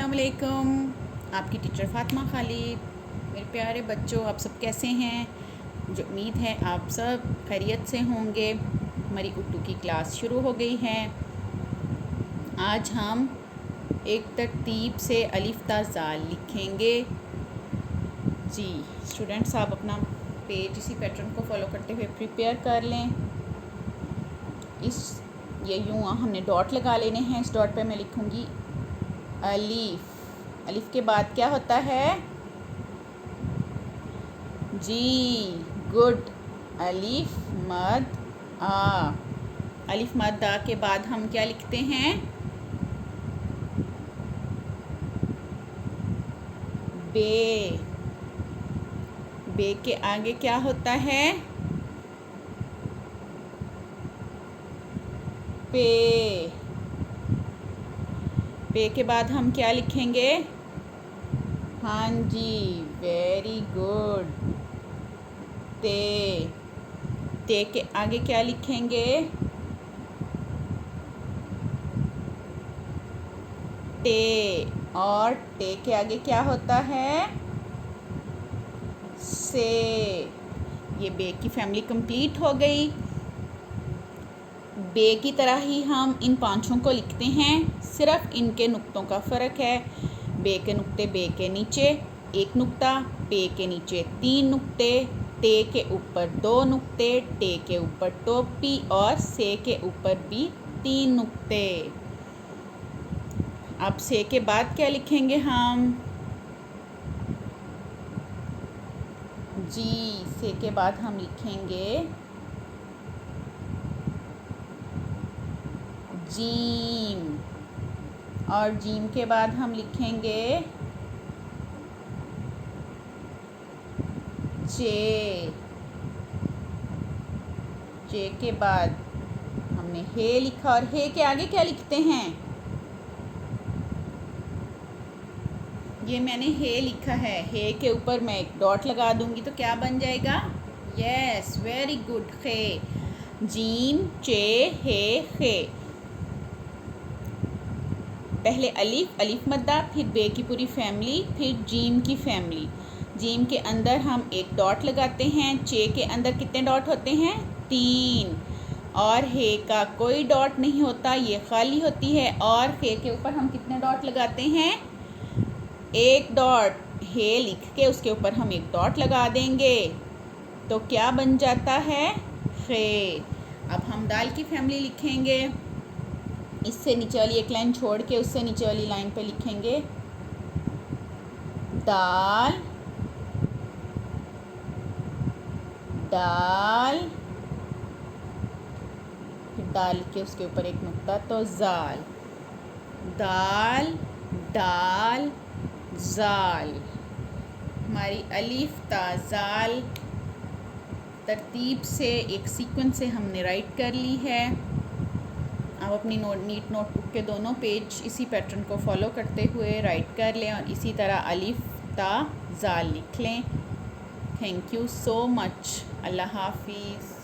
अस्सलाम वालेकुम। आपकी टीचर फ़ातिमा खालिद। मेरे प्यारे बच्चों, आप सब कैसे हैं? मुझे उम्मीद है आप सब खैरियत से होंगे। हमारी उर्दू की क्लास शुरू हो गई है। आज हम एक तरतीब से अलिफ ता ज़ाल लिखेंगे। जी स्टूडेंट्स, आप अपना पेज इसी पैटर्न को फॉलो करते हुए प्रिपेयर कर लें। ये यूँ हमने डॉट लगा लेने हैं। इस डॉट पे मैं लिखूँगी अलिफ। अलिफ के बाद क्या होता है? जी, गुड। अलिफ मद आ। अलिफ मद आ के बाद हम क्या लिखते हैं? बे। बे के आगे क्या होता है? पे। पे के बाद हम क्या लिखेंगे? हाँ जी, वेरी गुड। ते। ते के आगे क्या लिखेंगे? टे। और टे के आगे क्या होता है? से। ये बे की फैमिली कंप्लीट हो गई। बे की तरह ही हम इन पांचों को लिखते हैं, सिर्फ इनके नुक्तों का फ़र्क है। बे के नुक्ते बे के नीचे एक नुक्ता, पे के नीचे 3 नुक्ते, टे के ऊपर 2 नुक्ते, टे के ऊपर टोपी और से के ऊपर भी 3 नुक्ते। अब से के बाद क्या लिखेंगे हम? जी, से के बाद हम लिखेंगे जीम। और जीम के बाद हम लिखेंगे जे। जे के बाद हमने हे लिखा और हे के आगे क्या लिखते हैं? ये मैंने हे लिखा है। हे के ऊपर मैं एक डॉट लगा दूंगी तो क्या बन जाएगा? Yes, very good. खे। जीम चे हे खे। पहले अलिफ, अलिफ मद्दा, फिर बे की पूरी फैमिली, फिर जीम की फैमिली। जीम के अंदर हम एक डॉट लगाते हैं। चे के अंदर कितने डॉट होते हैं? 3। और हे का कोई डॉट नहीं होता, ये खाली होती है। और हे के ऊपर हम कितने डॉट लगाते हैं? एक डॉट। हे लिख के उसके ऊपर हम एक डॉट लगा देंगे तो क्या बन जाता है? खे। अब हम दाल की फैमिली लिखेंगे। इससे नीचे वाली एक लाइन छोड़ के उससे नीचे वाली लाइन पे लिखेंगे दाल, दाल, फिर दाल के उसके ऊपर एक नुक्ता तो ज़ाल। दाल, दाल, ज़ाल। हमारी अलिफ ता ज़ाल तरतीब से एक सीक्वेंस से हमने राइट कर ली है। आप अपनी नीट नोटबुक के दोनों पेज इसी पैटर्न को फॉलो करते हुए राइट कर लें और इसी तरह अलिफ ता ज़ाल लिख लें। Thank you so much. अल्लाह हाफिज़।